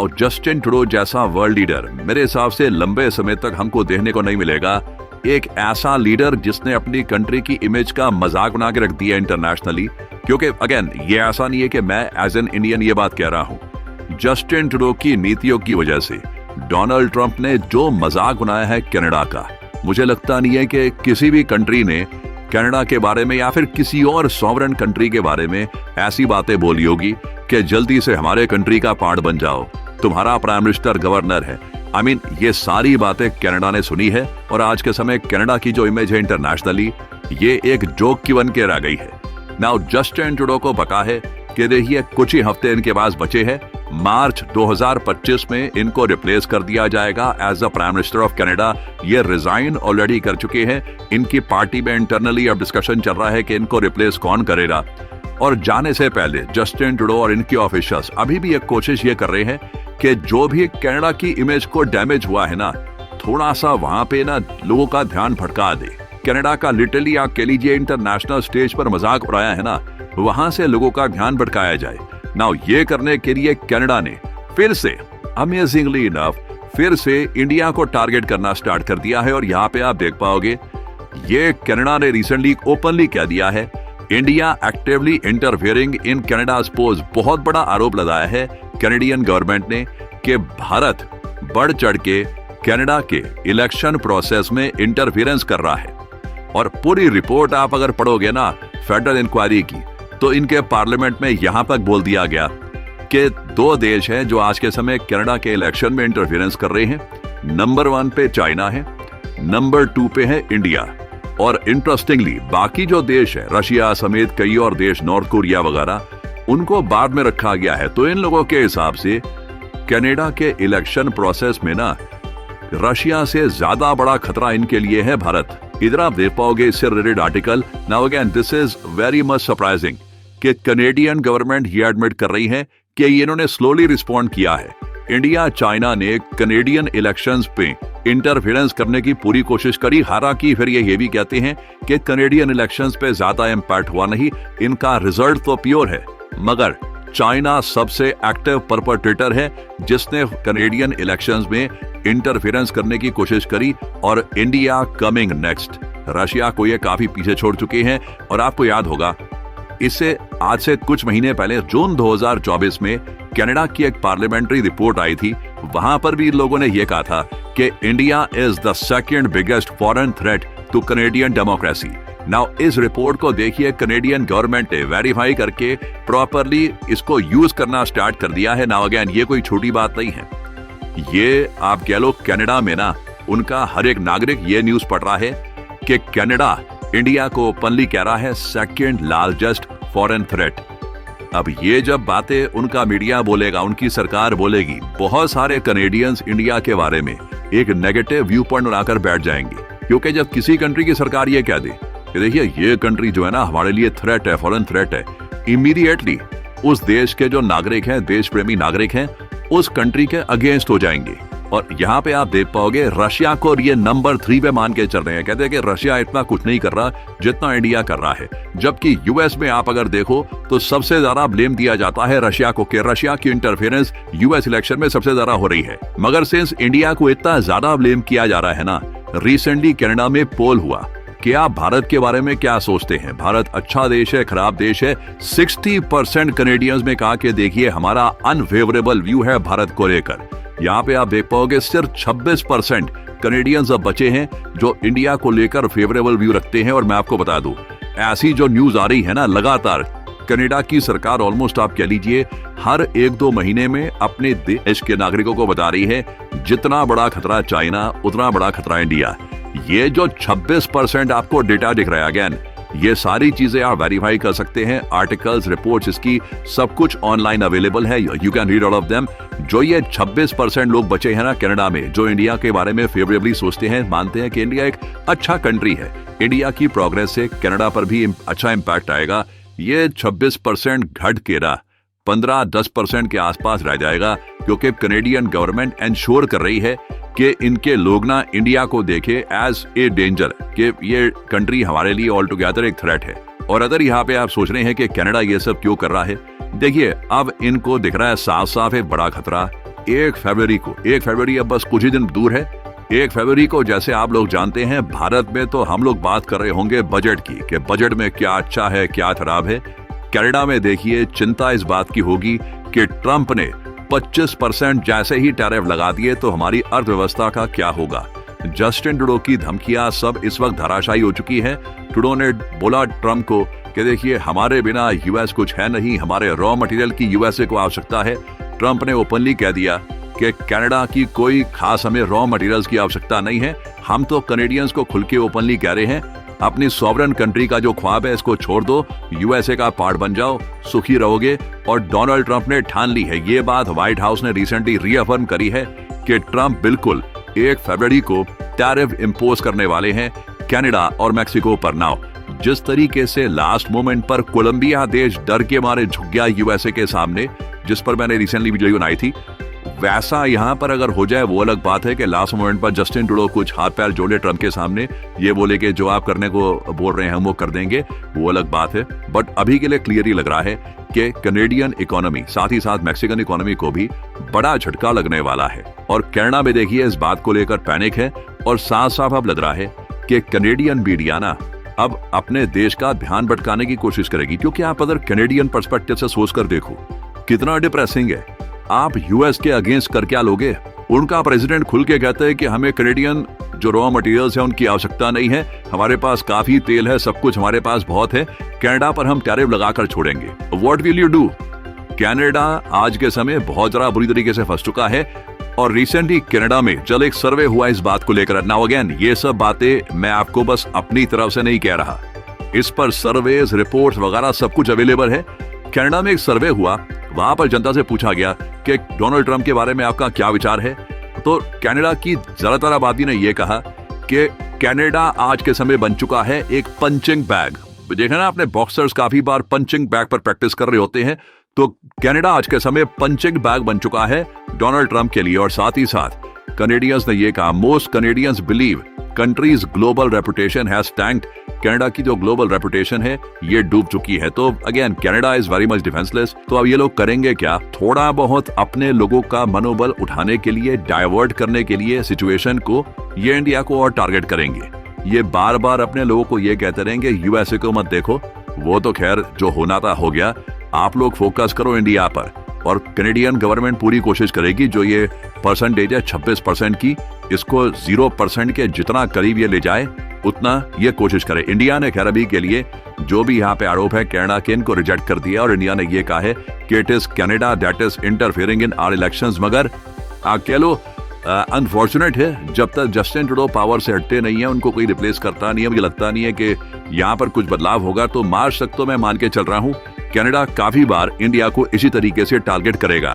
और Justin Trudeau जैसा world leader मेरे हिसाब से लंबे समय तक हमको देखने को नहीं मिलेगा। एक ऐसा लीडर जिसने अपनी कंट्री की इमेज का मजाक बना के रख दिया इंटरनेशनली। क्योंकि अगेन ये ऐसा नहीं है कि मैं एज एन इंडियन ये बात कह रहा हूं। जस्टिन ट्रूडो की नीतियों की वजह से डोनाल्ड ट्रंप ने जो मजाक बनाया है कनाडा का, मुझे लगता नहीं है कि किसी भी कंट्री ने कनाडा के बारे में या फिर किसी और सॉवरेन कंट्री के बारे में ऐसी बातें बोली होगी कि जल्दी से हमारे कंट्री का पार्ट बन जाओ, तुम्हारा प्राइम मिनिस्टर गवर्नर है। आई मीन ये सारी बातें कनाडा ने सुनी है और आज के समय कनाडा की जो इमेज है इंटरनेशनली, ये एक जोक की बन के रह गई है। नाउ जस्टिन ट्रूडो को पता है कि देखिए कुछ ही हफ्ते इनके पास बचे हैं। मार्च 2025 में इनको रिप्लेस कर दिया जाएगा as a prime minister of Canada. ये रिजाइन ऑलरेडी कर चुके हैं। इनकी पार्टी में इंटरनली अब डिस्कशन चल रहा है कि इनको रिप्लेस कौन करेगा। और जाने से पहले जस्टिन ट्रूडो और इनके ऑफिशियल्स अभी भी एक कोशिश ये कर रहे हैं कि जो भी कनाडा की इमेज को डैमेज हुआ है ना, थोड़ा सा वहां पे ना लोगों का ध्यान भटका दे। कनाडा का लिटरली आप कह लीजिए इंटरनेशनल स्टेज पर मजाक उड़ाया है ना, वहां से लोगों का ध्यान भटकाया जाए। नाउ ये करने के लिए कनाडा ने फिर से अमेजिंगली इनफ फिर से इंडिया को टारगेट करना स्टार्ट कर दिया है। और यहाँ पे आप देख पाओगे ये कनाडा ने रिसेंटली ओपनली कह दिया है India actively interfering in Canada's polls. बहुत बड़ा आरोप लगाया है कैनेडियन गवर्नमेंट ने कि भारत बढ़ चढ़ के कनाडा के इलेक्शन प्रोसेस में इंटरफेरेंस कर रहा है। और पूरी रिपोर्ट आप अगर पढ़ोगे ना फेडरल इंक्वायरी की, तो इनके पार्लियामेंट में यहां तक बोल दिया गया कि दो देश हैं जो आज के समय कनाडा के इलेक्शन में इंटरफेरेंस कर रहे हैं। नंबर 1 पे चाइना है, नंबर 2 पे है इंडिया। और इंटरेस्टिंगली बाकी जो देश है रशिया समेत कई और देश, नॉर्थ कोरिया वगैरह, उनको बाद में रखा गया है। तो इन लोगों के हिसाब से कनाडा के इलेक्शन प्रोसेस में ना रशिया से ज्यादा बड़ा खतरा इनके लिए है भारत। इधर आप देख पाओगे इससे related article. Now again this is very much surprising कि कैनेडियन गवर्नमेंट ये एडमिट कर रही है कि इन्होंने स्लोली रिस्पॉन्ड किया है। इंडिया चाइना ने कैनेडियन इलेक्शंस पे इंटरफेरेंस करने की पूरी कोशिश करी। हालांकि फिर ये भी कहते हैं कि कैनेडियन इलेक्शंस पे ज्यादा इंपैक्ट हुआ नहीं, इनका रिजल्ट तो प्योर है। मगर चाइना सबसे एक्टिव परपेट्रेटर है जिसने कैनेडियन इलेक्शंस में इंटरफेरेंस करने की कोशिश करी। और इंडिया कमिंग नेक्स्ट। रशिया को ये काफी पीछे छोड़ चुके हैं। और आपको याद होगा इससे आज से कुछ महीने पहले जून 2024 में कनाडा की एक पार्लियामेंट्री रिपोर्ट आई थी। वहां पर भी लोगों ने यह कहा था कि India is the second biggest foreign threat two Canadian democracy. Now इस रिपोर्ट को देखिए कैनेडियन गवर्नमेंट ने वेरीफाई करके प्रॉपरली इसको यूज करना स्टार्ट कर दिया है। नाउ अगेन ये कोई छोटी बात नहीं है। ये आप कह लो कनाडा में ना उनका हर एक नागरिक ये न्यूज पढ़ रहा है कि कनाडा इंडिया को ओपनली कह रहा है सेकंड लार्जेस्ट फॉरेन थ्रेट। अब ये जब बातें उनका मीडिया बोलेगा, उनकी सरकार बोलेगी, बहुत सारे कनेडियंस इंडिया के बारे में एक नेगेटिव व्यू पॉइंट बनाकर बैठ जाएंगे। क्योंकि जब किसी कंट्री की सरकार ये कह दे कि देखिए ये कंट्री जो है ना हमारे लिए थ्रेट है, फॉरेन थ्रेट है, इमीडिएटली उस देश के जो नागरिक हैं, देश प्रेमी नागरिक हैं, उस कंट्री के अगेंस्ट हो जाएंगे। और यहाँ पे आप देख पाओगे रशिया को ये नंबर 3 पे मान के चल रहे हैं। कहते हैं कि रशिया इतना कुछ नहीं कर रहा जितना इंडिया कर रहा है। जबकि यूएस में आप अगर देखो तो सबसे ज्यादा ब्लेम दिया जाता है रशिया को कि रशिया की इंटरफेरेंस यूएस इलेक्शन में सबसे ज्यादा हो रही है। मगर सिंस इंडिया को इतना ज्यादा ब्लेम किया जा रहा है ना, रिसेंटली कनाडा में पोल हुआ कि आप भारत के बारे में क्या सोचते हैं, भारत अच्छा देश है, खराब देश है। 60% कैनेडियंस में कहा कि देखिए हमारा अनफेवरेबल व्यू है भारत को लेकर। यहाँ पे आप देख पाओगे सिर्फ 26% कैनेडियंस अब बचे हैं जो इंडिया को लेकर फेवरेबल व्यू रखते हैं। और मैं आपको बता दूं ऐसी जो न्यूज आ रही है ना लगातार, कनाडा की सरकार ऑलमोस्ट आप कह लीजिए हर 1-2 महीने में अपने देश के नागरिकों को बता रही है जितना बड़ा खतरा चाइना उतना बड़ा खतरा इंडिया। ये जो 26% आपको डेटा दिख रहा है, अगेन ये सारी चीजें आप वेरीफाई कर सकते हैं। आर्टिकल्स, रिपोर्ट्स, इसकी सब कुछ ऑनलाइन अवेलेबल है, you can read all of them. जो ये 26% लोग बचे हैं ना कनाडा में जो इंडिया के बारे में फेवरेबली सोचते हैं, मानते हैं कि इंडिया एक अच्छा कंट्री है, इंडिया की प्रोग्रेस से कनाडा पर भी अच्छा इंपैक्ट आएगा, ये 26% घट के 15-10% के आसपास रह जाएगा। क्योंकि कैनेडियन गवर्नमेंट एंश्योर कर रही है कि इनके लोग ना इंडिया को देखे एज ए डेंजर, कि ये कंट्री हमारे लिए ऑल टुगेदर एक थ्रेट है। और अगर यहाँ पे आप सोच रहे हैं कि कनाडा ये सब क्यों कर रहा है, देखिए अब इनको दिख रहा है साफ साफ एक बड़ा खतरा 1 फरवरी अब बस कुछ ही दिन दूर है। 1 फरवरी को जैसे आप लोग जानते हैं, भारत में तो हम लोग बात कर रहे होंगे बजट की, कि बजट में क्या अच्छा है क्या खराब है। कनाडा में देखिए चिंता इस बात की होगी कि ट्रंप ने 25% जैसे ही टैरिफ लगा दिए तो हमारी अर्थव्यवस्था का क्या होगा। जस्टिन ट्रूडो की धमकियां सब इस वक्त धराशायी हो चुकी हैं। ट्रूडो ने बोला ट्रंप को कि देखिए हमारे बिना यूएस कुछ है नहीं, हमारे रॉ मटेरियल की यूएसए को आवश्यकता है। ट्रंप ने ओपनली कह दिया कि कनाडा की कोई खास हमें रॉ मटेरियल्स की आवश्यकता नहीं है। हम तो कनेडियंस को खुल के ओपनली कह रहे हैं, अपनी सॉवरन कंट्री का जो ख्वाब है इसको छोड़ दो, यूएसए का पार्ट बन जाओ, सुखी रहोगे। और डोनाल्ड ट्रंप ने ठान ली है, ये बात व्हाइट हाउस ने रिसेंटली रीअफर्म करी है कि ट्रंप बिल्कुल 1 फरवरी को टैरिफ इंपोज करने वाले हैं कनाडा और मैक्सिको पर। नाउ जिस तरीके से लास्ट मोमेंट पर कोलंबिया देश डर के मारे झुक गया यूएसए के सामने, जिस पर मैंने रिसेंटली वीडियो बनाई थी, वैसा यहां पर अगर हो जाए वो अलग बात है कि लास्ट मोमेंट पर जस्टिन ट्रूडो कुछ हाथ पैर जोड़े ट्रंप के सामने, ये बोले कि जो आप करने को बोल रहे हैं हम वो कर देंगे, वो अलग बात है। बट अभी के लिए क्लियर ही लग रहा है कि कनेडियन इकोनॉमी साथ ही साथ मैक्सिकन इकोनॉमी को भी बड़ा झटका लगने वाला है। और कनाडा में देखिए इस बात को लेकर पैनिक है और साफ साफ अब लग रहा है कि कनेडियन मीडिया ना अब अपने देश का ध्यान भटकाने की कोशिश करेगी। क्योंकि आप अगर कनेडियन पर्सपेक्टिव से सोचकर देखो कितना डिप्रेसिंग है। आप यूएस के अगेंस्ट कर क्या लोगे? उनका प्रेसिडेंट खुल के कहते हैं कि हमें कनेडियन जो रॉ मटेरियल्स है उनकी आवश्यकता नहीं है, हमारे पास काफी तेल है, सब कुछ हमारे पास बहुत है, कनाडा पर हम टैरिफ लगाकर छोड़ेंगे। What will you do? Canada आज के समय बहुत ज्यादा बुरी तरीके से फंस चुका है। और रिसेंटली कनाडा में जब एक सर्वे हुआ इस बात को लेकर, नाउ अगेन ये सब बातें मैं आपको बस अपनी तरफ से नहीं कह रहा, इस पर सर्वेज रिपोर्ट्स वगैरह सब कुछ अवेलेबल है। कनाडा में एक सर्वे हुआ, वहां पर जनता से पूछा गया कि डोनाल्ड ट्रंप के बारे में आपका क्या विचार है। तो कनाडा की ज्यादातर आबादी ने यह कहा कि कनाडा आज के समय बन चुका है एक पंचिंग बैग। देखा ना आपने, बॉक्सर्स काफी बार पंचिंग बैग पर प्रैक्टिस कर रहे होते हैं, तो कनाडा आज के समय पंचिंग बैग बन चुका है डोनाल्ड ट्रंप के लिए। और साथ ही साथ कनेडियंस ने यह कहा, most Canadians believe countries global reputation has tanked. Canada की जो ग्लोबल रेपुटेशन है ये डूब चुकी है। तो again Canada is very much defenceless. तो अब ये लोग करेंगे क्या? थोड़ा बहुत अपने लोगों का मनोबल उठाने के लिए, डाइवर्ट करने के लिए सिचुएशन को, ये इंडिया को और टारगेट करेंगे। ये बार बार अपने लोगों को ये कहते रहेंगे यूएसए को मत देखो, वो तो खैर जो होना था हो गया, आप लोग फोकस करो इंडिया पर। और कनेडियन गवर्नमेंट पूरी कोशिश करेगी जो ये परसेंटेज है 26% की, इसको 0% के जितना करीब ये ले जाए उतना ये कोशिश करे। इंडिया ने खैर अभी के लिए जो भी यहाँ पे आरोप है कनाडा के, इनको रिजेक्ट कर दिया और इंडिया ने ये कहा है कि it is Canada that is interfering in our elections. मगर कह लो अनफॉर्चुनेट है, जब तक जस्टिन ट्रूडो पावर से हटते नहीं है, उनको कोई रिप्लेस करता नहीं है, मुझे लगता नहीं है कि यहाँ पर कुछ बदलाव होगा। तो मार्च तक तो मैं मान के चल रहा हूँ कनाडा काफी बार इंडिया को इसी तरीके से टारगेट करेगा।